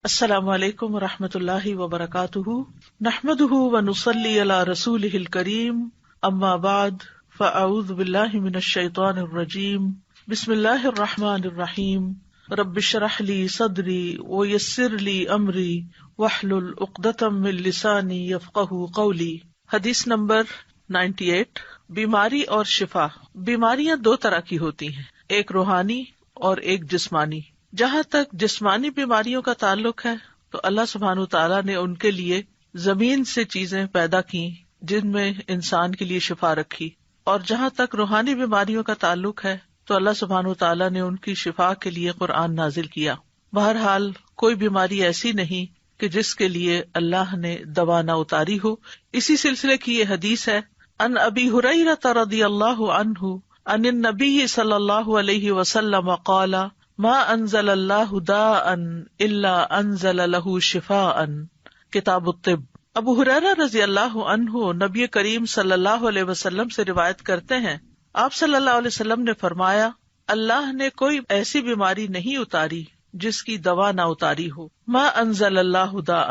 السلام علیکم ورحمۃ اللہ وبرکاتہ، نحمده ونصلی علی رسولہ الکریم، اما بعد فاعوذ باللہ من الشیطان الرجیم، بسم اللہ الرحمن الرحیم، رب اشرح لی صدری ویسر لی امری واحلل عقدۃ من لسانی یفقہوا قولی۔ حدیث نمبر 98، بیماری اور شفا۔ بیماریاں دو طرح کی ہوتی ہیں، ایک روحانی اور ایک جسمانی۔ جہاں تک جسمانی بیماریوں کا تعلق ہے تو اللہ سبحانہ تعالیٰ نے ان کے لیے زمین سے چیزیں پیدا کی جن میں انسان کے لیے شفا رکھی، اور جہاں تک روحانی بیماریوں کا تعلق ہے تو اللہ سبحانہ تعالیٰ نے ان کی شفا کے لیے قرآن نازل کیا۔ بہرحال کوئی بیماری ایسی نہیں کہ جس کے لیے اللہ نے دوا نہ اتاری ہو۔ اسی سلسلے کی یہ حدیث ہے، ان ابی ہریرہ رضی اللہ عنہ عن النبی صلی اللہ علیہ وسلم قال ما انزل اللہ داء الا انزل له شفاء، کتاب الطب۔ ابو ہریرہ رضی اللہ عنہ نبی کریم صلی اللہ علیہ وسلم سے روایت کرتے ہیں، آپ صلی اللہ علیہ وسلم نے فرمایا، اللہ نے کوئی ایسی بیماری نہیں اتاری جس کی دوا نہ اتاری ہو۔ ما انزل اللہ داء،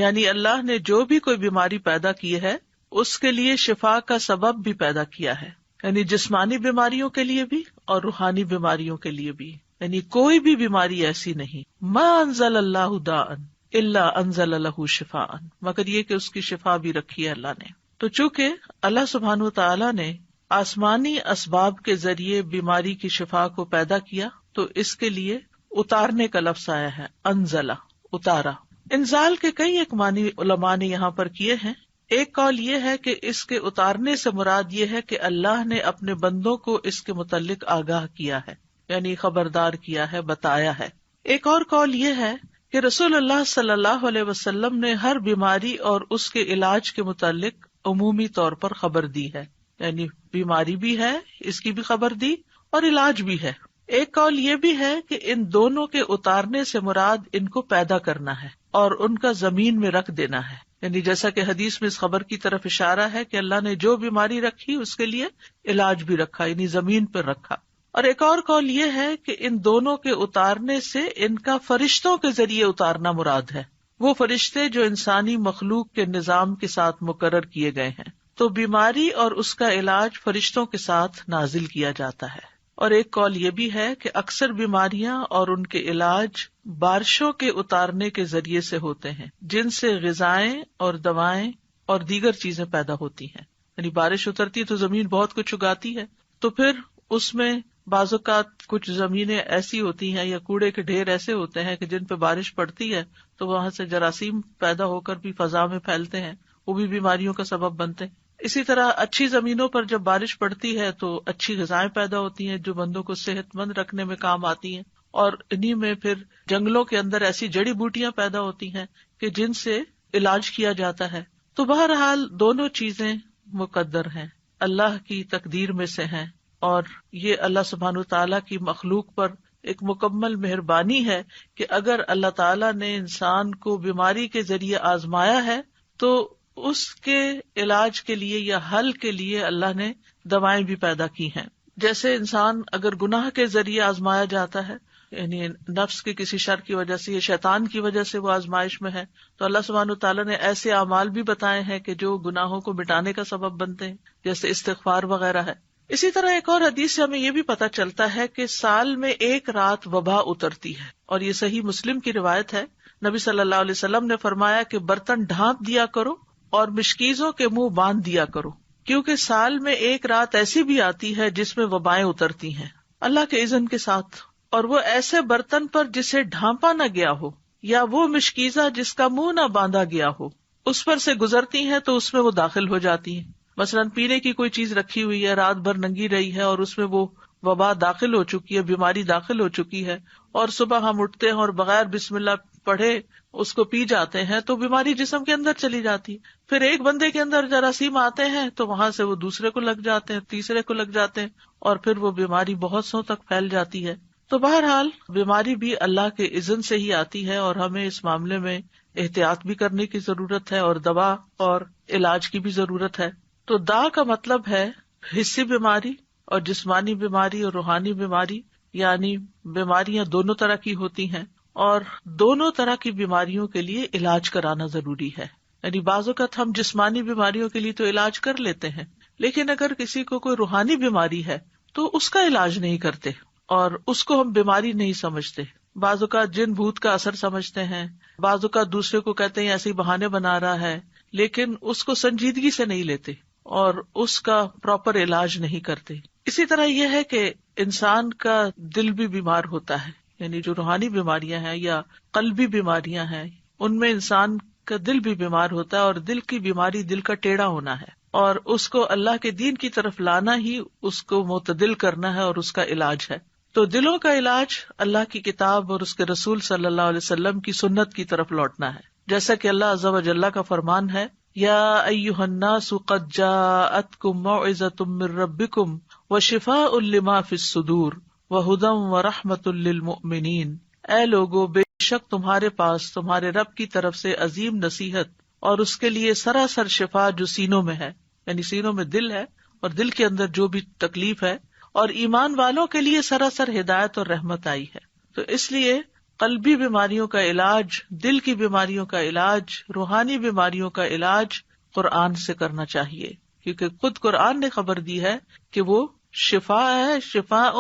یعنی اللہ نے جو بھی کوئی بیماری پیدا کی ہے اس کے لیے شفا کا سبب بھی پیدا کیا ہے، یعنی جسمانی بیماریوں کے لیے بھی اور روحانی بیماریوں کے لیے بھی، یعنی کوئی بھی بیماری ایسی نہیں۔ ما انزل اللہ داء الا انزل له شفاء، مگر یہ کہ اس کی شفا بھی رکھی ہے اللہ نے۔ تو چونکہ اللہ سبحانہ تعالیٰ نے آسمانی اسباب کے ذریعے بیماری کی شفا کو پیدا کیا تو اس کے لیے اتارنے کا لفظ آیا ہے، انزلہ، اتارا۔ انزال کے کئی ایک معنی علماء نے یہاں پر کیے ہیں۔ ایک قول یہ ہے کہ اس کے اتارنے سے مراد یہ ہے کہ اللہ نے اپنے بندوں کو اس کے متعلق آگاہ کیا ہے، یعنی خبردار کیا ہے، بتایا ہے۔ ایک اور قول یہ ہے کہ رسول اللہ صلی اللہ علیہ وسلم نے ہر بیماری اور اس کے علاج کے متعلق عمومی طور پر خبر دی ہے، یعنی بیماری بھی ہے، اس کی بھی خبر دی، اور علاج بھی ہے۔ ایک قول یہ بھی ہے کہ ان دونوں کے اتارنے سے مراد ان کو پیدا کرنا ہے اور ان کا زمین میں رکھ دینا ہے، یعنی جیسا کہ حدیث میں اس خبر کی طرف اشارہ ہے کہ اللہ نے جو بیماری رکھی اس کے لیے علاج بھی رکھا، یعنی زمین پر رکھا۔ اور ایک اور قول یہ ہے کہ ان دونوں کے اتارنے سے ان کا فرشتوں کے ذریعے اتارنا مراد ہے، وہ فرشتے جو انسانی مخلوق کے نظام کے ساتھ مقرر کیے گئے ہیں۔ تو بیماری اور اس کا علاج فرشتوں کے ساتھ نازل کیا جاتا ہے۔ اور ایک قول یہ بھی ہے کہ اکثر بیماریاں اور ان کے علاج بارشوں کے اتارنے کے ذریعے سے ہوتے ہیں، جن سے غذائیں اور دوائیں اور دیگر چیزیں پیدا ہوتی ہیں۔ یعنی بارش اترتی ہے تو زمین بہت کچھ اگاتی ہے، تو پھر اس میں بعض اوقات کچھ زمینیں ایسی ہوتی ہیں یا کوڑے کے ڈھیر ایسے ہوتے ہیں کہ جن پہ بارش پڑتی ہے تو وہاں سے جراثیم پیدا ہو کر بھی فضا میں پھیلتے ہیں، وہ بھی بیماریوں کا سبب بنتے ہیں۔ اسی طرح اچھی زمینوں پر جب بارش پڑتی ہے تو اچھی غذائیں پیدا ہوتی ہیں جو بندوں کو صحت مند رکھنے میں کام آتی ہیں، اور انہی میں پھر جنگلوں کے اندر ایسی جڑی بوٹیاں پیدا ہوتی ہیں کہ جن سے علاج کیا جاتا ہے۔ تو بہرحال دونوں چیزیں مقدر ہیں، اللہ کی تقدیر میں سے ہیں، اور یہ اللہ سبحانہ تعالیٰ کی مخلوق پر ایک مکمل مہربانی ہے کہ اگر اللہ تعالیٰ نے انسان کو بیماری کے ذریعے آزمایا ہے تو اس کے علاج کے لیے یا حل کے لیے اللہ نے دوائیں بھی پیدا کی ہیں۔ جیسے انسان اگر گناہ کے ذریعے آزمایا جاتا ہے، یعنی نفس کے کسی شر کی وجہ سے یا شیطان کی وجہ سے وہ آزمائش میں ہے، تو اللہ سبحانہ تعالیٰ نے ایسے اعمال بھی بتائے ہیں کہ جو گناہوں کو مٹانے کا سبب بنتے ہیں، جیسے استغفار وغیرہ ہے۔ اسی طرح ایک اور حدیث سے ہمیں یہ بھی پتہ چلتا ہے کہ سال میں ایک رات وبا اترتی ہے، اور یہ صحیح مسلم کی روایت ہے۔ نبی صلی اللہ علیہ وسلم نے فرمایا کہ برتن ڈھانپ دیا کرو اور مشکیزوں کے منہ باندھ دیا کرو، کیونکہ سال میں ایک رات ایسی بھی آتی ہے جس میں وبائیں اترتی ہیں اللہ کے اذن کے ساتھ، اور وہ ایسے برتن پر جسے ڈھانپا نہ گیا ہو یا وہ مشکیزہ جس کا منہ نہ باندھا گیا ہو اس پر سے گزرتی ہیں تو اس میں وہ داخل ہو جاتی ہیں۔ مثلاً پینے کی کوئی چیز رکھی ہوئی ہے، رات بھر ننگی رہی ہے اور اس میں وہ وبا داخل ہو چکی ہے، بیماری داخل ہو چکی ہے، اور صبح ہم اٹھتے ہیں اور بغیر بسم اللہ پڑھے اس کو پی جاتے ہیں تو بیماری جسم کے اندر چلی جاتی ہے۔ پھر ایک بندے کے اندر جراثیم آتے ہیں تو وہاں سے وہ دوسرے کو لگ جاتے ہیں، تیسرے کو لگ جاتے ہیں، اور پھر وہ بیماری بہت سو تک پھیل جاتی ہے۔ تو بہرحال بیماری بھی اللہ کے اذن سے ہی آتی ہے، اور ہمیں اس معاملے میں احتیاط بھی کرنے کی ضرورت ہے اور دوا اور علاج کی بھی ضرورت ہے۔ تو دا کا مطلب ہے حسی بیماری، اور جسمانی بیماری اور روحانی بیماری، یعنی بیماریاں دونوں طرح کی ہوتی ہیں، اور دونوں طرح کی بیماریوں کے لیے علاج کرانا ضروری ہے. یعنی بعض اوقات ہم جسمانی بیماریوں کے لیے تو علاج کر لیتے ہیں، لیکن اگر کسی کو کوئی روحانی بیماری ہے تو اس کا علاج نہیں کرتے اور اس کو ہم بیماری نہیں سمجھتے. بعض اوقات جن بھوت کا اثر سمجھتے ہیں، بعض اوقات دوسرے کو کہتے ہیں ایسے بہانے بنا رہا ہے، لیکن اس کو سنجیدگی سے نہیں لیتے اور اس کا پراپر علاج نہیں کرتے. اسی طرح یہ ہے کہ انسان کا دل بھی بیمار ہوتا ہے، یعنی جو روحانی بیماریاں ہیں یا قلبی بیماریاں ہیں ان میں انسان کا دل بھی بیمار ہوتا ہے، اور دل کی بیماری دل کا ٹیڑھا ہونا ہے، اور اس کو اللہ کے دین کی طرف لانا ہی اس کو معتدل کرنا ہے اور اس کا علاج ہے. تو دلوں کا علاج اللہ کی کتاب اور اس کے رسول صلی اللہ علیہ وسلم کی سنت کی طرف لوٹنا ہے. جیسا کہ اللہ عز و جل کا فرمان ہے، یا ایھا الناس قد جاءتکم موعظۃ من ربکم وشفاء لما فی الصدور وہدی ورحمۃ للمؤمنین. اے لوگو، بے شک تمہارے پاس تمہارے رب کی طرف سے عظیم نصیحت اور اس کے لیے سراسر شفا جو سینوں میں ہے، یعنی سینوں میں دل ہے اور دل کے اندر جو بھی تکلیف ہے، اور ایمان والوں کے لیے سراسر ہدایت اور رحمت آئی ہے. تو اس لیے قلبی بیماریوں کا علاج، دل کی بیماریوں کا علاج، روحانی بیماریوں کا علاج قرآن سے کرنا چاہیے، کیونکہ خود قرآن نے خبر دی ہے کہ وہ شفا ہے، شفاء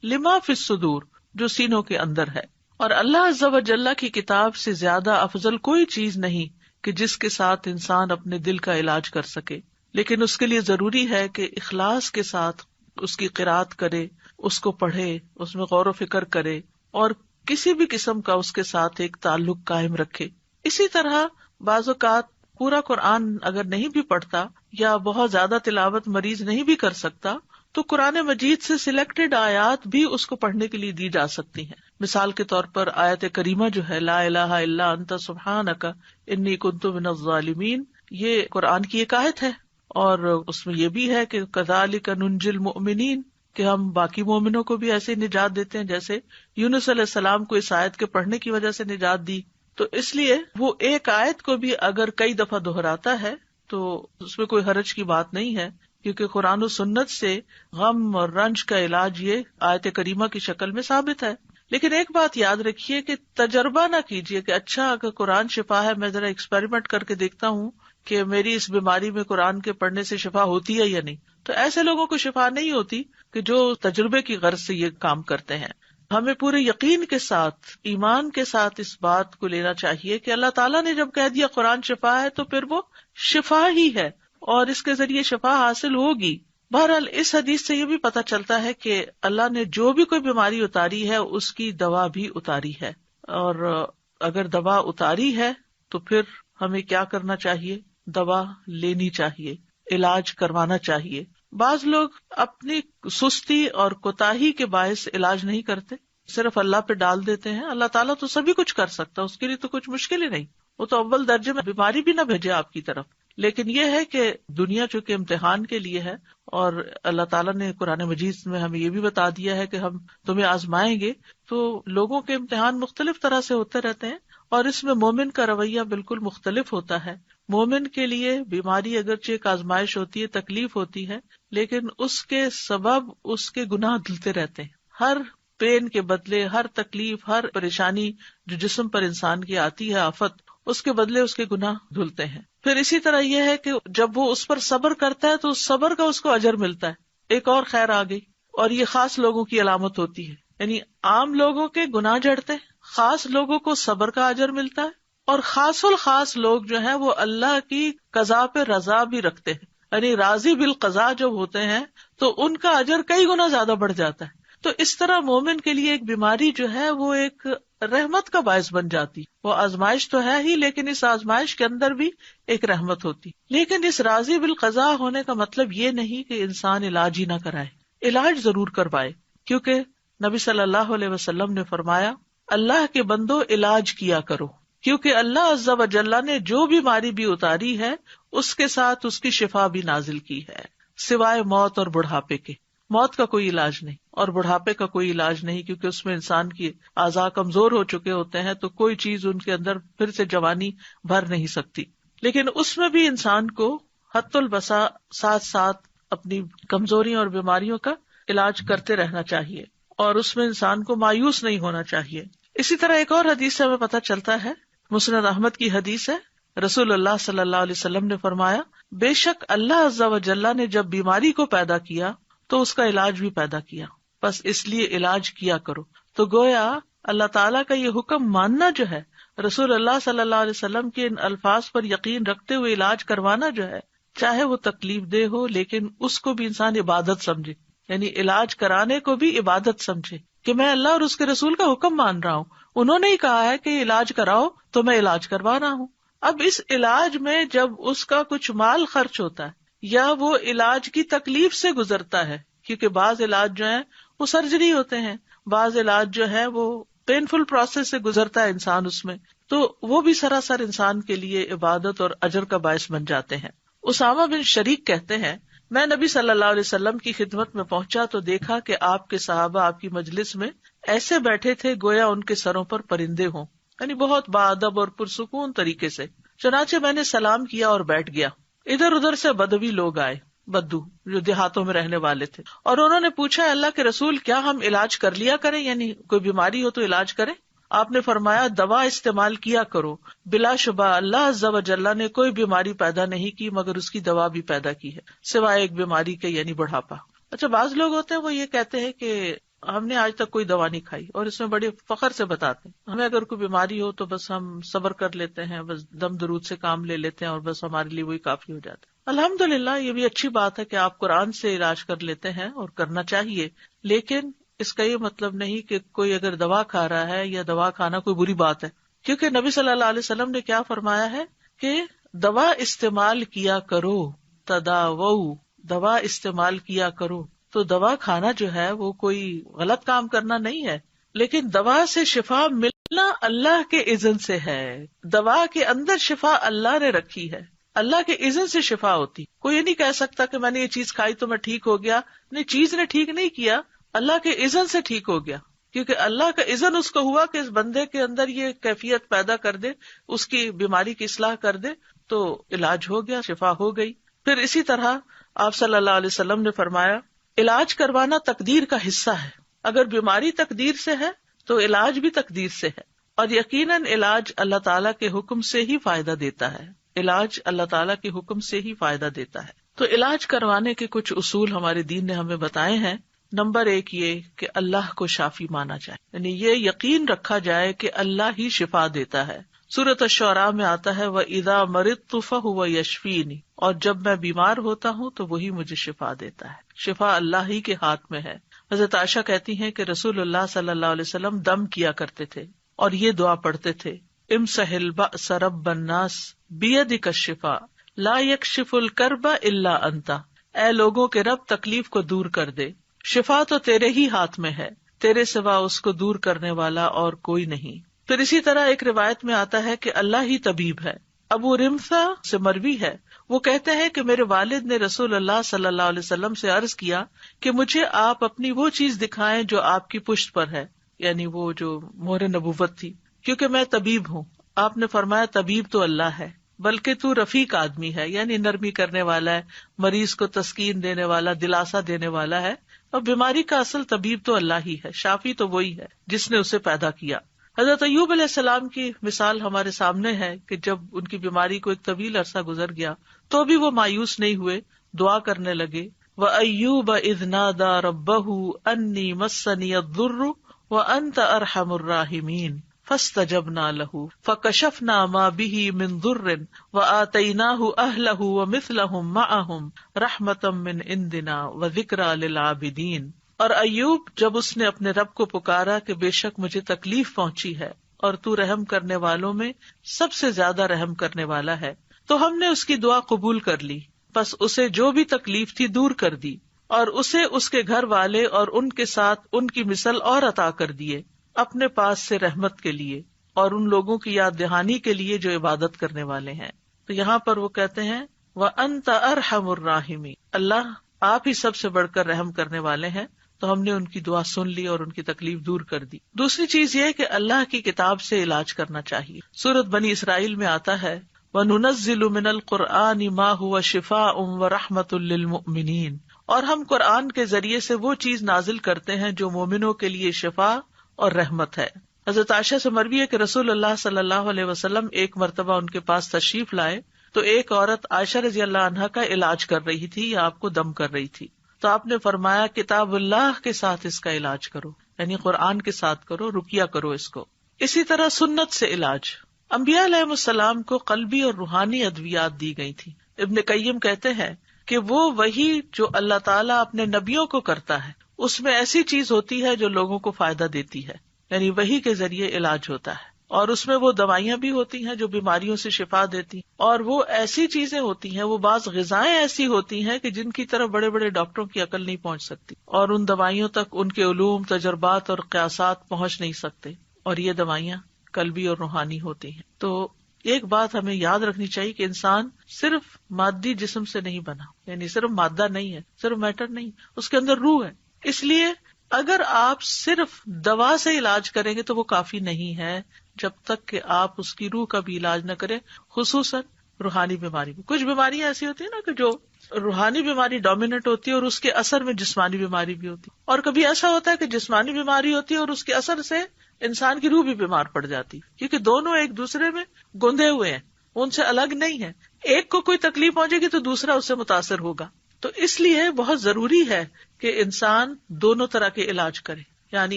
لما فی الصدور، جو سینوں کے اندر ہے. اور اللہ عز و جل کی کتاب سے زیادہ افضل کوئی چیز نہیں کہ جس کے ساتھ انسان اپنے دل کا علاج کر سکے، لیکن اس کے لیے ضروری ہے کہ اخلاص کے ساتھ اس کی قرأت کرے، اس کو پڑھے، اس میں غور و فکر کرے اور کسی بھی قسم کا اس کے ساتھ ایک تعلق قائم رکھے. اسی طرح بعض اوقات پورا قرآن اگر نہیں بھی پڑھتا یا بہت زیادہ تلاوت مریض نہیں بھی کر سکتا تو قرآن مجید سے سلیکٹڈ آیات بھی اس کو پڑھنے کے لیے دی جا سکتی ہیں. مثال کے طور پر آیت کریمہ جو ہے لا الہ الا انت سبحانک انی کنت من الظالمین، یہ قرآن کی ایک آیت ہے، اور اس میں یہ بھی ہے کہ کذالک ننجی المؤمنین، کہ ہم باقی مومنوں کو بھی ایسے نجات دیتے ہیں جیسے یونس علیہ السلام کو اس آیت کے پڑھنے کی وجہ سے نجات دی. تو اس لیے وہ ایک آیت کو بھی اگر کئی دفعہ دہراتا ہے تو اس میں کوئی حرج کی بات نہیں ہے، کیونکہ قرآن و سنت سے غم اور رنج کا علاج یہ آیت کریمہ کی شکل میں ثابت ہے. لیکن ایک بات یاد رکھیے کہ تجربہ نہ کیجیے کہ اچھا اگر قرآن شفا ہے، میں ذرا ایکسپیریمنٹ کر کے دیکھتا ہوں کہ میری اس بیماری میں قرآن کے پڑھنے سے شفا ہوتی ہے یا نہیں. تو ایسے لوگوں کو شفا نہیں ہوتی کہ جو تجربے کی غرض سے یہ کام کرتے ہیں. ہمیں پورے یقین کے ساتھ، ایمان کے ساتھ اس بات کو لینا چاہیے کہ اللہ تعالیٰ نے جب کہہ دیا قرآن شفا ہے تو پھر وہ شفا ہی ہے اور اس کے ذریعے شفا حاصل ہوگی. بہرحال اس حدیث سے یہ بھی پتہ چلتا ہے کہ اللہ نے جو بھی کوئی بیماری اتاری ہے اس کی دوا بھی اتاری ہے، اور اگر دوا اتاری ہے تو پھر ہمیں کیا کرنا چاہیے؟ دوا لینی چاہیے، علاج کروانا چاہیے. بعض لوگ اپنی سستی اور کوتاہی کے باعث علاج نہیں کرتے، صرف اللہ پہ ڈال دیتے ہیں. اللہ تعالیٰ تو سبھی کچھ کر سکتا ہے، اس کے لیے تو کچھ مشکل ہی نہیں، وہ تو اول درجے میں بیماری بھی نہ بھیجے آپ کی طرف. لیکن یہ ہے کہ دنیا چونکہ امتحان کے لیے ہے، اور اللہ تعالیٰ نے قرآن مجید میں ہمیں یہ بھی بتا دیا ہے کہ ہم تمہیں آزمائیں گے. تو لوگوں کے امتحان مختلف طرح سے ہوتے رہتے ہیں، اور اس میں مومن کا رویہ بالکل مختلف ہوتا ہے. مومن کے لیے بیماری اگرچہ ایک آزمائش ہوتی ہے، تکلیف ہوتی ہے، لیکن اس کے سبب اس کے گناہ دھلتے رہتے ہیں. ہر پین کے بدلے، ہر تکلیف، ہر پریشانی جو جسم پر انسان کی آتی ہے، آفت، اس کے بدلے اس کے گناہ دھلتے ہیں. پھر اسی طرح یہ ہے کہ جب وہ اس پر صبر کرتا ہے تو اس صبر کا اس کو اجر ملتا ہے. ایک اور خیر آ گئی، اور یہ خاص لوگوں کی علامت ہوتی ہے. یعنی عام لوگوں کے گناہ جڑتے ہیں، خاص لوگوں کو صبر کا اجر ملتا ہے، اور خاص الخاص لوگ جو ہیں وہ اللہ کی قضا پہ رضا بھی رکھتے ہیں. یعنی راضی بالقضا جب ہوتے ہیں تو ان کا اجر کئی گنا زیادہ بڑھ جاتا ہے. تو اس طرح مومن کے لیے ایک بیماری جو ہے وہ ایک رحمت کا باعث بن جاتی. وہ آزمائش تو ہے ہی، لیکن اس آزمائش کے اندر بھی ایک رحمت ہوتی. لیکن اس راضی بالقضا ہونے کا مطلب یہ نہیں کہ انسان علاج ہی نہ کرائے، علاج ضرور کروائے، کیونکہ نبی صلی اللہ علیہ وسلم نے فرمایا اللہ کے بندو علاج کیا کرو، کیونکہ اللہ عز و جل نے جو بیماری بھی اتاری ہے اس کے ساتھ اس کی شفا بھی نازل کی ہے، سوائے موت اور بڑھاپے کے. موت کا کوئی علاج نہیں اور بڑھاپے کا کوئی علاج نہیں، کیونکہ اس میں انسان کی اعضاء کمزور ہو چکے ہوتے ہیں، تو کوئی چیز ان کے اندر پھر سے جوانی بھر نہیں سکتی. لیکن اس میں بھی انسان کو حت البسا ساتھ ساتھ اپنی کمزوریوں اور بیماریوں کا علاج کرتے رہنا چاہیے، اور اس میں انسان کو مایوس نہیں ہونا چاہیے. اسی طرح ایک اور حدیث سے ہمیں پتہ چلتا ہے، مسند احمد کی حدیث ہے، رسول اللہ صلی اللہ علیہ وسلم نے فرمایا، بے شک اللہ عز و جل نے جب بیماری کو پیدا کیا تو اس کا علاج بھی پیدا کیا، بس اس لیے علاج کیا کرو۔ تو گویا اللہ تعالیٰ کا یہ حکم ماننا جو ہے، رسول اللہ صلی اللہ علیہ وسلم کے ان الفاظ پر یقین رکھتے ہوئے علاج کروانا جو ہے، چاہے وہ تکلیف دہ ہو لیکن اس کو بھی انسان عبادت سمجھے، یعنی علاج کرانے کو بھی عبادت سمجھے کہ میں اللہ اور اس کے رسول کا حکم مان رہا ہوں، انہوں نے ہی کہا ہے کہ علاج کراؤ تو میں علاج کروا رہا ہوں۔ اب اس علاج میں جب اس کا کچھ مال خرچ ہوتا ہے یا وہ علاج کی تکلیف سے گزرتا ہے، کیونکہ بعض علاج جو ہیں وہ سرجری ہوتے ہیں، بعض علاج جو ہے وہ پینفل پروسیس سے گزرتا ہے انسان اس میں، تو وہ بھی سراسر انسان کے لیے عبادت اور اجر کا باعث بن جاتے ہیں۔ اسامہ بن شریک کہتے ہیں، میں نبی صلی اللہ علیہ وسلم کی خدمت میں پہنچا تو دیکھا کہ آپ کے صحابہ آپ کی مجلس میں ایسے بیٹھے تھے گویا ان کے سروں پر پرندے ہوں، یعنی بہت باادب اور پرسکون طریقے سے۔ چنانچہ میں نے سلام کیا اور بیٹھ گیا۔ ادھر ادھر سے بدوی لوگ آئے، بدو جو دیہاتوں میں رہنے والے تھے، اور انہوں نے پوچھا، اللہ کے رسول کیا ہم علاج کر لیا کریں، یعنی کوئی بیماری ہو تو علاج کریں؟ آپ نے فرمایا، دوا استعمال کیا کرو، بلا شبہ اللہ عز و جل نے کوئی بیماری پیدا نہیں کی مگر اس کی دوا بھی پیدا کی ہے، سوائے ایک بیماری کے، یعنی بڑھاپا۔ اچھا، بعض لوگ ہوتے ہیں وہ یہ کہتے ہیں کہ ہم نے آج تک کوئی دوا نہیں کھائی، اور اس میں بڑے فخر سے بتاتے ہیں ہمیں اگر کوئی بیماری ہو تو بس ہم صبر کر لیتے ہیں، بس دم درود سے کام لے لیتے ہیں اور بس ہمارے لیے وہی کافی ہو جاتا ہے۔ الحمدللہ یہ بھی اچھی بات ہے کہ آپ قرآن سے علاج کر لیتے ہیں اور کرنا چاہیے، لیکن اس کا یہ مطلب نہیں کہ کوئی اگر دوا کھا رہا ہے یا دوا کھانا کوئی بری بات ہے، کیونکہ نبی صلی اللہ علیہ وسلم نے کیا فرمایا ہے کہ دوا استعمال کیا کرو، تداوؤ، دوا استعمال کیا کرو۔ تو دوا کھانا جو ہے وہ کوئی غلط کام کرنا نہیں ہے، لیکن دوا سے شفا ملنا اللہ کے اذن سے ہے، دوا کے اندر شفا اللہ نے رکھی ہے، اللہ کے اذن سے شفا ہوتی۔ کوئی یہ نہیں کہہ سکتا کہ میں نے یہ چیز کھائی تو میں ٹھیک ہو گیا، نہیں، چیز نے ٹھیک نہیں کیا، اللہ کے اذن سے ٹھیک ہو گیا، کیونکہ اللہ کا اذن اس کو ہوا کہ اس بندے کے اندر یہ کیفیت پیدا کر دے، اس کی بیماری کی اصلاح کر دے، تو علاج ہو گیا، شفا ہو گئی۔ پھر اسی طرح آپ صلی اللہ علیہ وسلم نے فرمایا، علاج کروانا تقدیر کا حصہ ہے، اگر بیماری تقدیر سے ہے تو علاج بھی تقدیر سے ہے، اور یقیناً علاج اللہ تعالیٰ کے حکم سے ہی فائدہ دیتا ہے، علاج اللہ تعالیٰ کے حکم سے ہی فائدہ دیتا ہے۔ تو علاج کروانے کے کچھ اصول ہمارے دین نے ہمیں بتائے ہیں۔ نمبر 1 یہ کہ اللہ کو شافی مانا جائے، یعنی یہ یقین رکھا جائے کہ اللہ ہی شفا دیتا ہے۔ سورۃ الشعراء میں آتا ہے، وَإِذَا مَرِضْتُ فَهُوَ يَشْفِينِ، اور جب میں بیمار ہوتا ہوں تو وہی مجھے شفا دیتا ہے، شفا اللہ ہی کے ہاتھ میں ہے۔ حضرت عائشہ کہتی ہیں کہ رسول اللہ صلی اللہ علیہ وسلم دم کیا کرتے تھے اور یہ دعا پڑھتے تھے، امسح البأس رب الناس بیدک الشفاء لا یکشف الکرب الا انت، اے لوگوں کے رب تکلیف کو دور کر دے، شفا تو تیرے ہی ہاتھ میں ہے، تیرے سوا اس کو دور کرنے والا اور کوئی نہیں۔ پھر اسی طرح ایک روایت میں آتا ہے کہ اللہ ہی طبیب ہے۔ ابو رمثا سے مروی ہے، وہ کہتے ہیں کہ میرے والد نے رسول اللہ صلی اللہ علیہ وسلم سے عرض کیا کہ مجھے آپ اپنی وہ چیز دکھائیں جو آپ کی پشت پر ہے، یعنی وہ جو مہر نبوت تھی، کیونکہ میں طبیب ہوں۔ آپ نے فرمایا، طبیب تو اللہ ہے، بلکہ تو رفیق آدمی ہے، یعنی نرمی کرنے والا ہے، مریض کو تسکین دینے والا، دلاسا دینے والا ہے، اور بیماری کا اصل طبیب تو اللہ ہی ہے، شافی تو وہی ہے جس نے اسے پیدا کیا۔ حضرت ایوب علیہ السلام کی مثال ہمارے سامنے ہے کہ جب ان کی بیماری کو ایک طویل عرصہ گزر گیا تو بھی وہ مایوس نہیں ہوئے، دعا کرنے لگے، وَأَيُّوبَ إِذْ نَادَى رَبَّهُ أَنِّي مَسَّنِيَ الضُّرُّ وَأَنْتَ أَرْحَمُ الرَّاحِمِينَ فَاسْتَجَبْنَا لَهُ فَكَشَفْنَا مَا بِهِ مِنْ ضُرٍّ وَآتَيْنَاهُ أَهْلَهُ وَمِثْلَهُمْ مَعَهُمْ رَحْمَةً مِّنْ عِنْدِنَا وَذِكْرَىٰ لِلْعَابِدِينَ۔ اور ایوب جب اس نے اپنے رب کو پکارا کہ بے شک مجھے تکلیف پہنچی ہے اور تو رحم کرنے والوں میں سب سے زیادہ رحم کرنے والا ہے، تو ہم نے اس کی دعا قبول کر لی، پس اسے جو بھی تکلیف تھی دور کر دی، اور اسے اس کے گھر والے اور ان کے ساتھ ان کی مثل اور عطا کر دیے، اپنے پاس سے رحمت کے لیے اور ان لوگوں کی یاد دہانی کے لیے جو عبادت کرنے والے ہیں۔ تو یہاں پر وہ کہتے ہیں وَأَنْتَ أَرْحَمُ الرَّاحِمِينَ، اللہ آپ ہی سب سے بڑھ کر رحم کرنے والے ہیں۔ تو ہم نے ان کی دعا سن لی اور ان کی تکلیف دور کر دی۔ دوسری چیز یہ کہ اللہ کی کتاب سے علاج کرنا چاہیے۔ سورۃ بنی اسرائیل میں آتا ہے، وَنُنَزِّلُ مِنَ الْقُرْآنِ مَا هُوَ شِفَاءٌ وَرَحْمَةٌ لِّلْمُؤْمِنِينَ، اور ہم قرآن کے ذریعے سے وہ چیز نازل کرتے ہیں جو مومنوں کے لیے شفا اور رحمت ہے۔ حضرت عائشہ سے مروی ہے کہ رسول اللہ صلی اللہ علیہ وسلم ایک مرتبہ ان کے پاس تشریف لائے تو ایک عورت عائشہ رضی اللہ عنہا کا علاج کر رہی تھی یا آپ کو دم کر رہی تھی. تو آپ نے فرمایا کتاب اللہ کے ساتھ اس کا علاج کرو، یعنی قرآن کے ساتھ کرو، رقیہ کرو اس کو. اسی طرح سنت سے علاج. انبیاء علیہ السلام کو قلبی اور روحانی ادویات دی گئی تھی. ابن قیم کہتے ہیں کہ وہ وہی جو اللہ تعالیٰ اپنے نبیوں کو کرتا ہے اس میں ایسی چیز ہوتی ہے جو لوگوں کو فائدہ دیتی ہے، یعنی وہی کے ذریعے علاج ہوتا ہے. اور اس میں وہ دوائیاں بھی ہوتی ہیں جو بیماریوں سے شفا دیتی، اور وہ ایسی چیزیں ہوتی ہیں، وہ بعض غذائیں ایسی ہوتی ہیں کہ جن کی طرف بڑے بڑے ڈاکٹروں کی عقل نہیں پہنچ سکتی، اور ان دوائیوں تک ان کے علوم، تجربات اور قیاسات پہنچ نہیں سکتے، اور یہ دوائیاں قلبی اور روحانی ہوتی ہیں. تو ایک بات ہمیں یاد رکھنی چاہیے کہ انسان صرف مادی جسم سے نہیں بنا، یعنی صرف مادہ نہیں ہے، صرف میٹر نہیں، اس کے اندر روح ہے. اس لیے اگر آپ صرف دوا سے علاج کریں گے تو وہ کافی نہیں ہے جب تک کہ آپ اس کی روح کا بھی علاج نہ کریں، خصوصاً روحانی بیماری میں. کچھ بیماریاں ایسی ہوتی ہیں نا کہ جو روحانی بیماری ڈومیننٹ ہوتی ہے اور اس کے اثر میں جسمانی بیماری بھی ہوتی ہے، اور کبھی ایسا ہوتا ہے کہ جسمانی بیماری ہوتی ہے اور اس کے اثر سے انسان کی روح بھی بیمار پڑ جاتی، کیونکہ دونوں ایک دوسرے میں گندے ہوئے ہیں، ان سے الگ نہیں ہے. ایک کو کوئی تکلیف پہنچے گی تو دوسرا اس سے متاثر ہوگا. تو اس لیے بہت ضروری ہے کہ انسان دونوں طرح کے علاج کرے، یعنی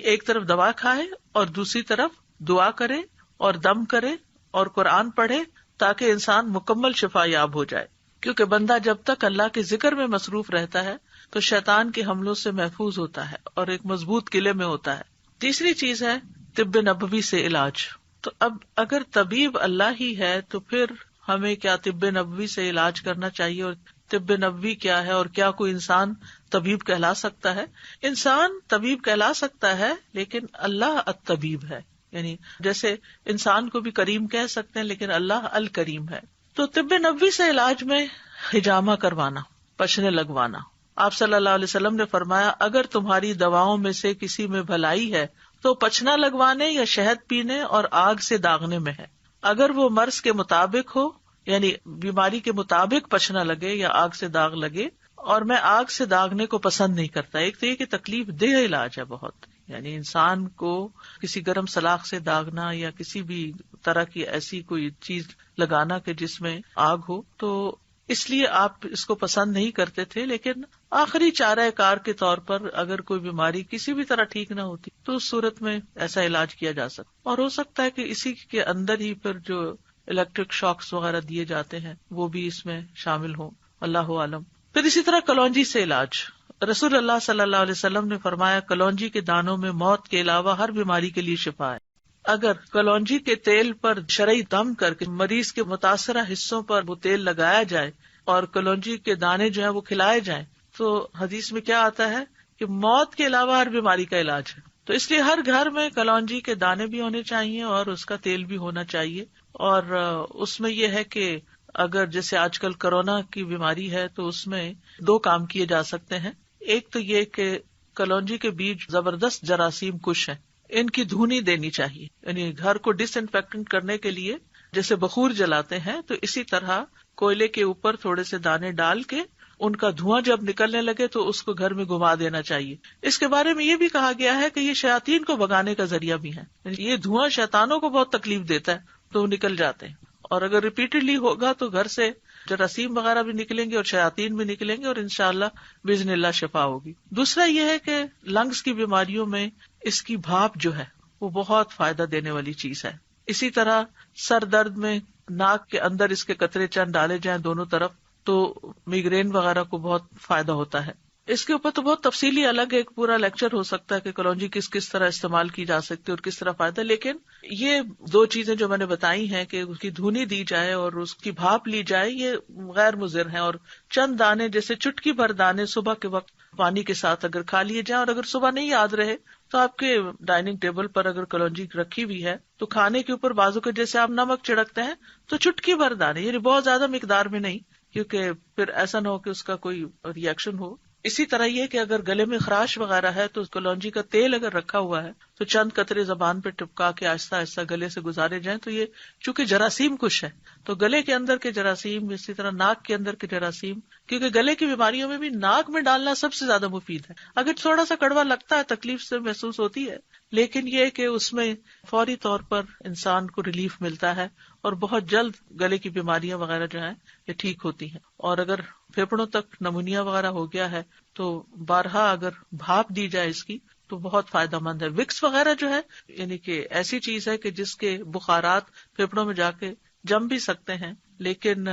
ایک طرف دوا کھائے اور دوسری طرف دعا کرے اور دم کرے اور قرآن پڑھے تاکہ انسان مکمل شفا یاب ہو جائے. کیونکہ بندہ جب تک اللہ کے ذکر میں مصروف رہتا ہے تو شیطان کے حملوں سے محفوظ ہوتا ہے اور ایک مضبوط قلعے میں ہوتا ہے. تیسری چیز ہے طب نبوی سے علاج. تو اب اگر طبیب اللہ ہی ہے تو پھر ہمیں کیا طب نبوی سے علاج کرنا چاہیے، اور طب نبوی کیا ہے، اور کیا کوئی انسان طبیب کہلا سکتا ہے؟ انسان طبیب کہلا سکتا ہے لیکن اللہ الطبیب ہے، یعنی جیسے انسان کو بھی کریم کہہ سکتے ہیں لیکن اللہ الکریم ہے. تو طب نبوی سے علاج میں حجامہ کروانا، پچھنے لگوانا. آپ صلی اللہ علیہ وسلم نے فرمایا اگر تمہاری دواؤں میں سے کسی میں بھلائی ہے تو پچھنا لگوانے یا شہد پینے اور آگ سے داغنے میں ہے. اگر وہ مرض کے مطابق ہو، یعنی بیماری کے مطابق پچھنا لگے یا آگ سے داغ لگے، اور میں آگ سے داغنے کو پسند نہیں کرتا. ایک تو یہ کہ تکلیف دہ علاج ہے بہت، یعنی انسان کو کسی گرم سلاخ سے داغنا یا کسی بھی طرح کی ایسی کوئی چیز لگانا کہ جس میں آگ ہو، تو اس لیے آپ اس کو پسند نہیں کرتے تھے. لیکن آخری چارہ کار کے طور پر اگر کوئی بیماری کسی بھی طرح ٹھیک نہ ہوتی تو اس صورت میں ایسا علاج کیا جا سکتا. اور ہو سکتا ہے کہ اسی کے اندر ہی پھر جو الیکٹرک شاکس وغیرہ دیے جاتے ہیں وہ بھی اس میں شامل ہوں، اللہ عالم. پھر اسی طرح کلونجی سے علاج. رسول اللہ صلی اللہ علیہ وسلم نے فرمایا کلونجی کے دانوں میں موت کے علاوہ ہر بیماری کے لیے شفا ہے. اگر کلونجی کے تیل پر شرعی دم کر کے مریض کے متاثرہ حصوں پر وہ تیل لگایا جائے اور کلونجی کے دانے جو ہیں وہ کھلائے جائیں تو حدیث میں کیا آتا ہے کہ موت کے علاوہ ہر بیماری کا علاج ہے. تو اس لیے ہر گھر میں کلونجی کے دانے بھی ہونے چاہیے اور اس کا تیل بھی ہونا چاہیے. اور اس میں یہ ہے کہ اگر جیسے آج کل کورونا کی بیماری ہے تو اس میں 2 کام کیے جا سکتے ہیں. ایک تو یہ کہ کلونجی کے بیج زبردست جراثیم کش ہیں، ان کی دھونی دینی چاہیے، یعنی گھر کو ڈس انفیکٹنٹ کرنے کے لیے جیسے بخور جلاتے ہیں تو اسی طرح کوئلے کے اوپر تھوڑے سے دانے ڈال کے ان کا دھواں جب نکلنے لگے تو اس کو گھر میں گھما دینا چاہیے. اس کے بارے میں یہ بھی کہا گیا ہے کہ یہ شیاطین کو بھگانے کا ذریعہ بھی ہے، یہ دھواں شیطانوں کو بہت تکلیف دیتا ہے تو وہ نکل جاتے ہیں. اور اگر ریپیٹڈلی ہوگا تو گھر سے جراثیم وغیرہ بھی نکلیں گے اور شیاطین بھی نکلیں گے اور انشاءاللہ باذن اللہ شفا ہوگی. دوسرا یہ ہے کہ لنگس کی بیماریوں میں اس کی بھاپ جو ہے وہ بہت فائدہ دینے والی چیز ہے. اسی طرح سر درد میں ناک کے اندر اس کے قطرے چند ڈالے جائیں دونوں طرف تو میگرین وغیرہ کو بہت فائدہ ہوتا ہے. اس کے اوپر تو بہت تفصیلی الگ ایک پورا لیکچر ہو سکتا ہے کہ کلونجی کس طرح استعمال کی جا سکتی ہے اور کس طرح فائدہ. لیکن یہ 2 چیزیں جو میں نے بتائی ہیں کہ اس کی دھونی دی جائے اور اس کی بھاپ لی جائے یہ غیر مضر ہیں. اور چند دانے جیسے چٹکی بھر دانے صبح کے وقت پانی کے ساتھ اگر کھا لیے جائیں، اور اگر صبح نہیں یاد رہے تو آپ کے ڈائننگ ٹیبل پر اگر کلونجی رکھی ہوئی ہے تو کھانے کے اوپر بازو کے جیسے آپ نمک چھڑکتے ہیں تو چٹکی بھر دانے، یعنی بہت زیادہ مقدار میں نہیں، کیونکہ پھر ایسا نہ ہو کہ اس کا کوئی ری ایکشن ہو. اسی طرح یہ کہ اگر گلے میں خراش وغیرہ ہے تو کلونجی کا تیل اگر رکھا ہوا ہے تو چند قطرے زبان پہ ٹپکا کے آہستہ آہستہ گلے سے گزارے جائیں. تو یہ چونکہ جراثیم کش ہے تو گلے کے اندر کے جراثیم، اسی طرح ناک کے اندر کے جراثیم، کیونکہ گلے کی بیماریوں میں بھی ناک میں ڈالنا سب سے زیادہ مفید ہے. اگر تھوڑا سا کڑوا لگتا ہے، تکلیف سے محسوس ہوتی ہے، لیکن یہ کہ اس میں فوری طور پر انسان کو ریلیف ملتا ہے اور بہت جلد گلے کی بیماریاں وغیرہ جو ہیں یہ ٹھیک ہوتی ہیں. اور اگر پھیپڑوں تک نمونیا وغیرہ ہو گیا ہے تو بارہا اگر بھاپ دی جائے اس کی تو بہت فائدہ مند ہے. وکس وغیرہ جو ہے یعنی کہ ایسی چیز ہے کہ جس کے بخارات پھیپڑوں میں جا کے جم بھی سکتے ہیں، لیکن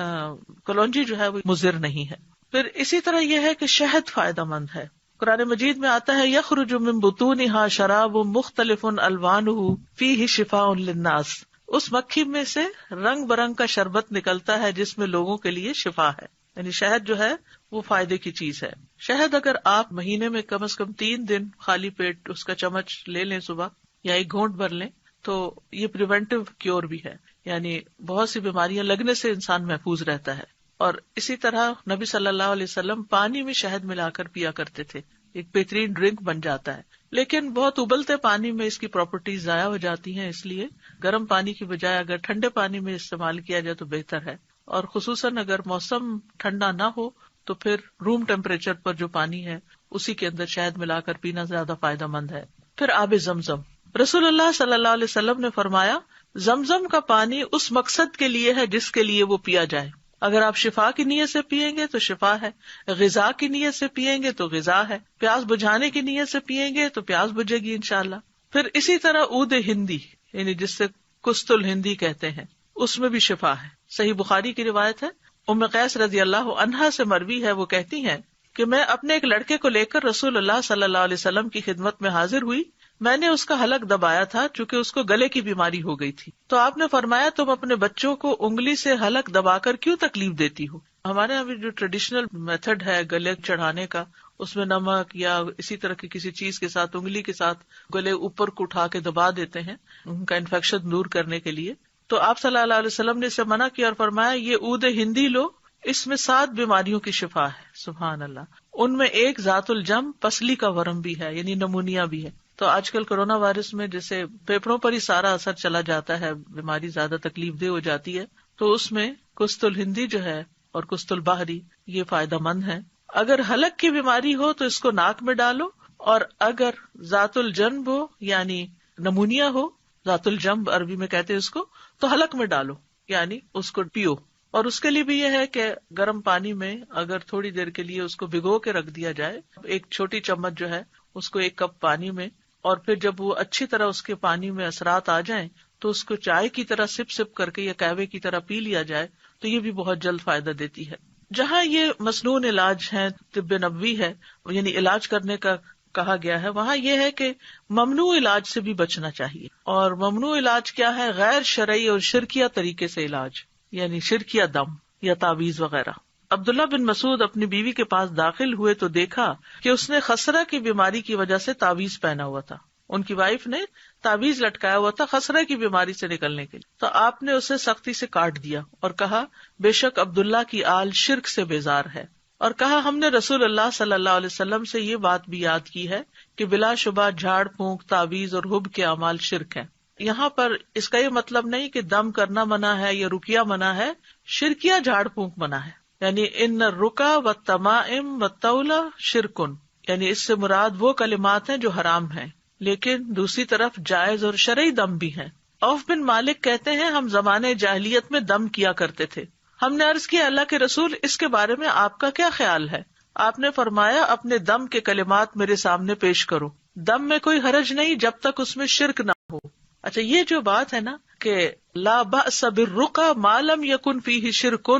کلونجی جو ہے وہ مضر نہیں ہے. پھر اسی طرح یہ ہے کہ شہد فائدہ مند ہے. قرآن مجید میں آتا ہے یخرج من بطونها شراب مختلف الوانه فیہ شفاء للناس. اس مکھی میں سے رنگ برنگ کا شربت نکلتا ہے جس میں لوگوں کے لیے شفا ہے. یعنی شہد جو ہے وہ فائدے کی چیز ہے. شہد اگر آپ مہینے میں کم از کم 3 دن خالی پیٹ اس کا چمچ لے لیں صبح یا 1 گھونٹ بھر لیں تو یہ پریونٹیو کیور بھی ہے، یعنی بہت سی بیماریاں لگنے سے انسان محفوظ رہتا ہے. اور اسی طرح نبی صلی اللہ علیہ وسلم پانی میں شہد ملا کر پیا کرتے تھے، ایک بہترین ڈرنک بن جاتا ہے. لیکن بہت ابلتے پانی میں اس کی پراپرٹیز ضائع ہو جاتی ہیں، اس لیے گرم پانی کی بجائے اگر ٹھنڈے پانی میں استعمال کیا جائے تو بہتر ہے. اور خصوصاً اگر موسم ٹھنڈا نہ ہو تو پھر روم ٹیمپریچر پر جو پانی ہے اسی کے اندر شہد ملا کر پینا زیادہ فائدہ مند ہے. پھر آب زمزم، رسول اللہ صلی اللہ علیہ وسلم نے فرمایا زمزم کا پانی اس مقصد کے لیے ہے جس کے لیے وہ پیا جائے. اگر آپ شفا کی نیت سے پیئیں گے تو شفا ہے، غذا کی نیت سے پیئیں گے تو غذا ہے، پیاس بجھانے کی نیت سے پیئیں گے تو پیاس بجھے گی انشاءاللہ. پھر اسی طرح عود ہندی یعنی جس سے کست الہندی کہتے ہیں، اس میں بھی شفا ہے. صحیح بخاری کی روایت ہے، ام قیس رضی اللہ عنہا سے مروی ہے، وہ کہتی ہیں کہ میں اپنے ایک لڑکے کو لے کر رسول اللہ صلی اللہ علیہ وسلم کی خدمت میں حاضر ہوئی. میں نے اس کا حلق دبایا تھا چونکہ اس کو گلے کی بیماری ہو گئی تھی. تو آپ نے فرمایا تم اپنے بچوں کو انگلی سے حلق دبا کر کیوں تکلیف دیتی ہو؟ ہمارے یہاں بھی جو ٹریڈیشنل میتھڈ ہے گلے چڑھانے کا، اس میں نمک یا اسی طرح کی کسی چیز کے ساتھ انگلی کے ساتھ گلے اوپر کو اٹھا کے دبا دیتے ہیں ان کا انفیکشن دور کرنے کے لیے. تو آپ صلی اللہ علیہ وسلم نے اسے منع کیا اور فرمایا یہ عود ہندی لو، اس میں 7 بیماریوں کی شفا ہے. سبحان اللہ. ان میں ایک ذات الجم پسلی کا ورم بھی ہے، یعنی نمونیا بھی ہے. تو آج کل کورونا وائرس میں جیسے پھیپڑوں پر ہی سارا اثر چلا جاتا ہے، بیماری زیادہ تکلیف دہ ہو جاتی ہے، تو اس میں کست الہندی جو ہے اور کست البحری یہ فائدہ مند ہے. اگر حلق کی بیماری ہو تو اس کو ناک میں ڈالو، اور اگر ذات الجنب ہو یعنی نمونیا ہو، ذات الجنب عربی میں کہتے ہیں اس کو، تو حلق میں ڈالو یعنی اس کو پیو. اور اس کے لیے بھی یہ ہے کہ گرم پانی میں اگر تھوڑی دیر کے لیے اس کو بھگو کے رکھ دیا جائے، 1 چھوٹی چمچ جو ہے اس کو 1 کپ پانی میں، اور پھر جب وہ اچھی طرح اس کے پانی میں اثرات آ جائیں تو اس کو چائے کی طرح سپ سپ کر کے یا قہوے کی طرح پی لیا جائے تو یہ بھی بہت جلد فائدہ دیتی ہے. جہاں یہ مسنون علاج ہے، طب نبوی ہے، یعنی علاج کرنے کا کہا گیا ہے، وہاں یہ ہے کہ ممنوع علاج سے بھی بچنا چاہیے. اور ممنوع علاج کیا ہے؟ غیر شرعی اور شرکیہ طریقے سے علاج، یعنی شرکیہ دم یا تعویذ وغیرہ. عبداللہ بن مسعود اپنی بیوی کے پاس داخل ہوئے تو دیکھا کہ اس نے خسرہ کی بیماری کی وجہ سے تعویذ پہنا ہوا تھا. ان کی وائف نے تعویذ لٹکایا ہوا تھا خسرہ کی بیماری سے نکلنے کے لیے. تو آپ نے اسے سختی سے کاٹ دیا اور کہا بے شک عبداللہ کی آل شرک سے بیزار ہے. اور کہا ہم نے رسول اللہ صلی اللہ علیہ وسلم سے یہ بات بھی یاد کی ہے کہ بلا شبہ جھاڑ پھونک، تعویذ اور حب کے اعمال شرک ہیں. یہاں پر اس کا یہ مطلب نہیں کہ دم کرنا منع ہے یا رقیہ منع ہے، شرکیہ جھاڑ پھونک منع ہے. یعنی ان الرقا والتمائم والطولہ شرکن، یعنی اس سے مراد وہ کلمات ہیں جو حرام ہیں، لیکن دوسری طرف جائز اور شرعی دم بھی ہیں. عوف بن مالک کہتے ہیں ہم زمانے جاہلیت میں دم کیا کرتے تھے. ہم نے عرض کیا اللہ کے رسول اس کے بارے میں آپ کا کیا خیال ہے؟ آپ نے فرمایا اپنے دم کے کلمات میرے سامنے پیش کرو، دم میں کوئی حرج نہیں جب تک اس میں شرک نہ ہو. اچھا، یہ جو بات ہے نا کہ لا بأس بالرقى ما لم يكن فيه شرک،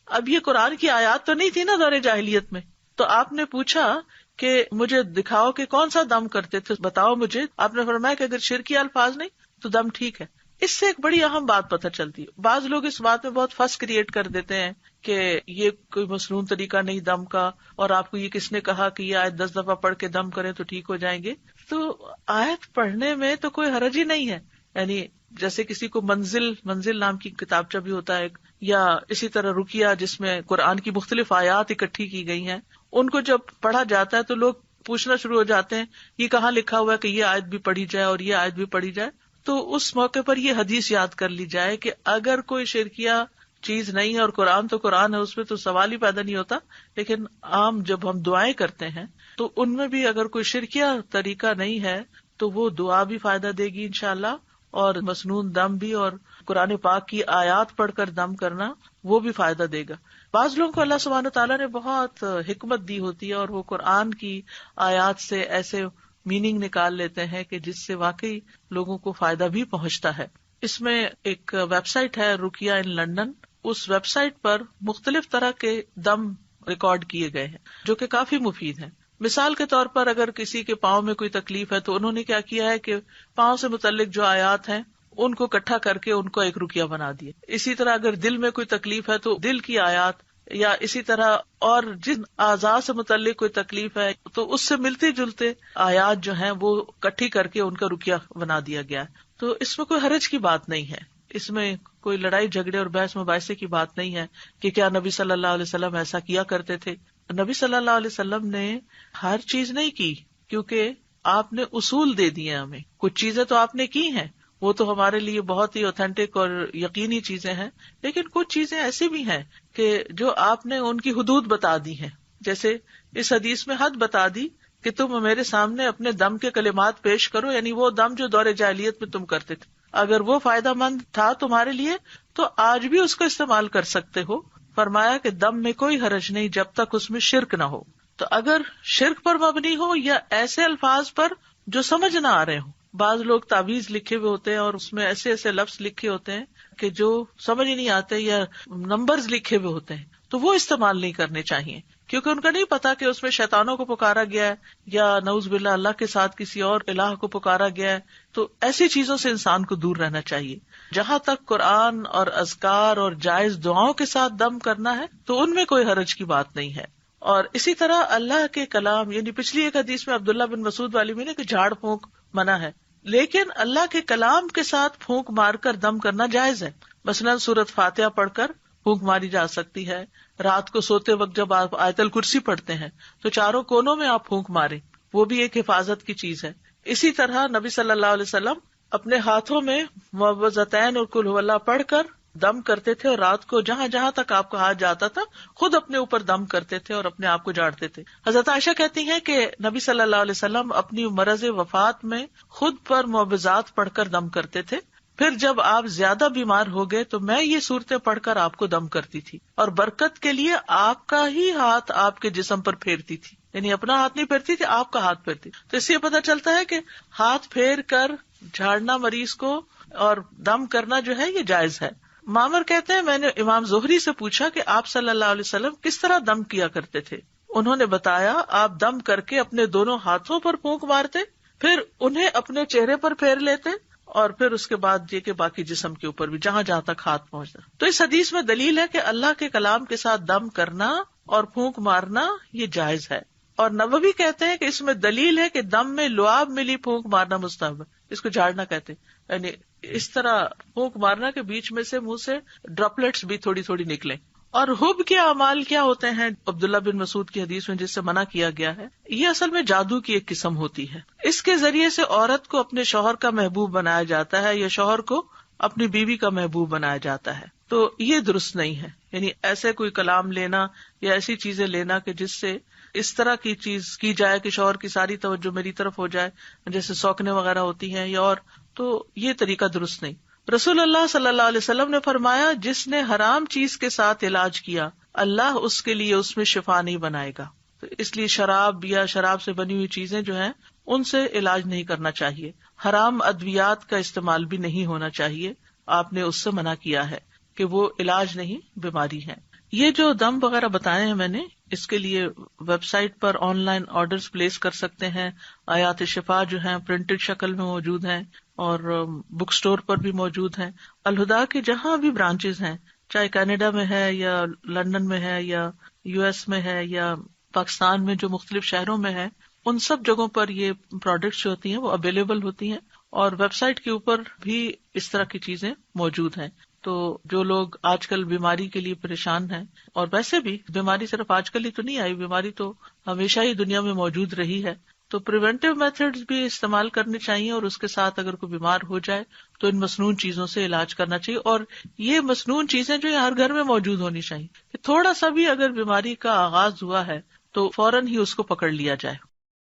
اب یہ قرآن کی آیات تو نہیں تھی نا دور جاہلیت میں. تو آپ نے پوچھا کہ مجھے دکھاؤ کہ کون سا دم کرتے تھے، بتاؤ مجھے. آپ نے فرمایا کہ اگر شرکی الفاظ نہیں تو دم ٹھیک ہے. اس سے ایک بڑی اہم بات پتہ چلتی ہے. بعض لوگ اس بات میں بہت فس کریٹ کر دیتے ہیں کہ یہ کوئی مسنون طریقہ نہیں دم کا، اور آپ کو یہ کس نے کہا کہ یہ آیت 10 دفعہ پڑھ کے دم کریں تو ٹھیک ہو جائیں گے. تو آیت پڑھنے میں تو کوئی حرج ہی نہیں ہے. یعنی جیسے کسی کو منزل نام کی کتابچہ بھی ہوتا ہے، یا اسی طرح رقیہ جس میں قرآن کی مختلف آیات اکٹھی کی گئی ہیں، ان کو جب پڑھا جاتا ہے تو لوگ پوچھنا شروع ہو جاتے ہیں یہ کہاں لکھا ہوا ہے کہ یہ آیت بھی پڑھی جائے اور یہ آیت بھی پڑھی جائے. تو اس موقع پر یہ حدیث یاد کر لی جائے کہ اگر کوئی شرکیہ چیز نہیں ہے اور قرآن تو قرآن ہے، اس میں تو سوال ہی پیدا نہیں ہوتا، لیکن عام جب ہم دعائیں کرتے ہیں تو ان میں بھی اگر کوئی شرکیہ طریقہ نہیں ہے تو وہ دعا بھی فائدہ دے گی انشاءاللہ، اور مسنون دم بھی، اور قرآن پاک کی آیات پڑھ کر دم کرنا وہ بھی فائدہ دے گا. بعض لوگوں کو اللہ سبحانہ تعالیٰ نے بہت حکمت دی ہوتی ہے اور وہ قرآن کی آیات سے ایسے میننگ نکال لیتے ہیں کہ جس سے واقعی لوگوں کو فائدہ بھی پہنچتا ہے. اس میں ایک ویب سائٹ ہے رقیہ ان لنڈن، اس ویب سائٹ پر مختلف طرح کے دم ریکارڈ کیے گئے ہیں جو کہ کافی مفید ہیں. مثال کے طور پر اگر کسی کے پاؤں میں کوئی تکلیف ہے تو انہوں نے کیا کیا ہے کہ پاؤں سے متعلق جو آیات ہیں ان کو اکٹھا کر کے ان کو ایک رقیہ بنا دیا. اسی طرح اگر دل میں کوئی تکلیف ہے تو دل کی آیات، یا اسی طرح اور جن اعضاء سے متعلق کوئی تکلیف ہے تو اس سے ملتے جلتے آیات جو ہیں وہ اکٹھی کر کے ان کا رقیہ بنا دیا گیا ہے. تو اس میں کوئی حرج کی بات نہیں ہے، اس میں کوئی لڑائی جھگڑے اور بحث مباحثے کی بات نہیں ہے کہ کیا نبی صلی اللہ علیہ وسلم ایسا کیا کرتے تھے. نبی صلی اللہ علیہ وسلم نے ہر چیز نہیں کی، کیونکہ آپ نے اصول دے دیے ہمیں. کچھ چیزیں تو آپ نے کی ہیں، وہ تو ہمارے لیے بہت ہی اوتھینٹک اور یقینی چیزیں ہیں، لیکن کچھ چیزیں ایسی بھی ہیں کہ جو آپ نے ان کی حدود بتا دی ہیں. جیسے اس حدیث میں حد بتا دی کہ تم میرے سامنے اپنے دم کے کلمات پیش کرو، یعنی وہ دم جو دور جاہلیت میں تم کرتے تھے، اگر وہ فائدہ مند تھا تمہارے لیے تو آج بھی اس کو استعمال کر سکتے ہو. فرمایا کہ دم میں کوئی حرج نہیں جب تک اس میں شرک نہ ہو. تو اگر شرک پر مبنی ہو یا ایسے الفاظ پر جو سمجھ نہ آ رہے ہوں، بعض لوگ تعویذ لکھے ہوئے ہوتے ہیں اور اس میں ایسے ایسے لفظ لکھے ہوتے ہیں کہ جو سمجھ ہی نہیں آتے، یا نمبرز لکھے ہوئے ہوتے ہیں، تو وہ استعمال نہیں کرنے چاہیے، کیونکہ ان کا نہیں پتا کہ اس میں شیطانوں کو پکارا گیا ہے یا نعوذ باللہ اللہ کے ساتھ کسی اور الہ کو پکارا گیا ہے. تو ایسی چیزوں سے انسان کو دور رہنا چاہیے. جہاں تک قرآن اور اذکار اور جائز دعاؤں کے ساتھ دم کرنا ہے تو ان میں کوئی حرج کی بات نہیں ہے. اور اسی طرح اللہ کے کلام، یعنی پچھلی ایک حدیث میں عبداللہ بن مسعود والی میں نے کہ جھاڑ پھونک منع ہے، لیکن اللہ کے کلام کے ساتھ پھونک مار کر دم کرنا جائز ہے. مثلاً سورۃ فاتحہ پڑھ کر پھونک ماری جا سکتی ہے. رات کو سوتے وقت جب آپ آیت الکرسی پڑھتے ہیں تو چاروں کونوں میں آپ پھونک ماریں، وہ بھی ایک حفاظت کی چیز ہے. اسی طرح نبی صلی اللہ علیہ وسلم اپنے ہاتھوں میں معوذتین اور قل ھو اللہ پڑھ کر دم کرتے تھے، اور رات کو جہاں جہاں تک آپ کا ہاتھ جاتا تھا خود اپنے اوپر دم کرتے تھے اور اپنے آپ کو جاڑتے تھے. حضرت عائشہ کہتی ہیں کہ نبی صلی اللہ علیہ وسلم اپنی مرض وفات میں خود پر معوذات پڑھ کر دم کرتے تھے. پھر جب آپ زیادہ بیمار ہو گئے تو میں یہ صورتیں پڑھ کر آپ کو دم کرتی تھی، اور برکت کے لیے آپ کا ہی ہاتھ آپ کے جسم پر پھیرتی تھی، یعنی اپنا ہاتھ نہیں پھیرتی تھی، آپ کا ہاتھ پھیرتی. تو اس سے پتہ چلتا ہے کہ ہاتھ پھیر کر جھاڑنا مریض کو اور دم کرنا جو ہے یہ جائز ہے. معمر کہتے ہیں میں نے امام زہری سے پوچھا کہ آپ صلی اللہ علیہ وسلم کس طرح دم کیا کرتے تھے. انہوں نے بتایا آپ دم کر کے اپنے دونوں ہاتھوں پر پھونک مارتے، پھر انہیں اپنے چہرے پر پھیر لیتے، اور پھر اس کے بعد یہ کہ باقی جسم کے اوپر بھی جہاں جہاں تک ہاتھ پہنچتا. تو اس حدیث میں دلیل ہے کہ اللہ کے کلام کے ساتھ دم کرنا اور پھونک مارنا یہ جائز ہے. اور نووی کہتے ہیں کہ اس میں دلیل ہے کہ دم میں لعاب ملی پھونک مارنا مستحب ہے، اس کو جھاڑنا کہتے ہیں، یعنی اس طرح پھونک مارنا کے بیچ میں سے منہ سے ڈراپلیٹس بھی تھوڑی تھوڑی نکلیں. اور حب کے اعمال کیا ہوتے ہیں عبداللہ بن مسعود کی حدیث میں جس سے منع کیا گیا ہے، یہ اصل میں جادو کی ایک قسم ہوتی ہے. اس کے ذریعے سے عورت کو اپنے شوہر کا محبوب بنایا جاتا ہے یا شوہر کو اپنی بیوی کا محبوب بنایا جاتا ہے. تو یہ درست نہیں ہے، یعنی ایسے کوئی کلام لینا یا ایسی چیزیں لینا کہ جس سے اس طرح کی چیز کی جائے کہ شوہر کی ساری توجہ میری طرف ہو جائے، جیسے سوکنے وغیرہ ہوتی ہیں یا اور، تو یہ طریقہ درست نہیں. رسول اللہ صلی اللہ علیہ وسلم نے فرمایا جس نے حرام چیز کے ساتھ علاج کیا اللہ اس کے لیے اس میں شفا نہیں بنائے گا. تو اس لیے شراب یا شراب سے بنی ہوئی چیزیں جو ہیں ان سے علاج نہیں کرنا چاہیے. حرام ادویات کا استعمال بھی نہیں ہونا چاہیے، آپ نے اس سے منع کیا ہے کہ وہ علاج نہیں بیماری ہے. یہ جو دم وغیرہ بتائے ہیں میں نے، اس کے لیے ویب سائٹ پر آن لائن آرڈرز پلیس کر سکتے ہیں. آیات شفا جو ہیں پرنٹڈ شکل میں موجود ہیں اور بک سٹور پر بھی موجود ہیں. الہدا کے جہاں بھی برانچز ہیں، چاہے کینیڈا میں ہے یا لندن میں ہے یا یو ایس میں ہے یا پاکستان میں جو مختلف شہروں میں ہے، ان سب جگہوں پر یہ پروڈکٹس جو ہوتی ہیں وہ اویلیبل ہوتی ہیں، اور ویب سائٹ کے اوپر بھی اس طرح کی چیزیں موجود ہیں. تو جو لوگ آج کل بیماری کے لیے پریشان ہیں، اور ویسے بھی بیماری صرف آج کل ہی تو نہیں آئی، بیماری تو ہمیشہ ہی دنیا میں موجود رہی ہے. تو پریونٹیو میتھڈز بھی استعمال کرنے چاہیے، اور اس کے ساتھ اگر کوئی بیمار ہو جائے تو ان مسنون چیزوں سے علاج کرنا چاہیے. اور یہ مسنون چیزیں جو ہر گھر میں موجود ہونی چاہیے، کہ تھوڑا سا بھی اگر بیماری کا آغاز ہوا ہے تو فوراً ہی اس کو پکڑ لیا جائے.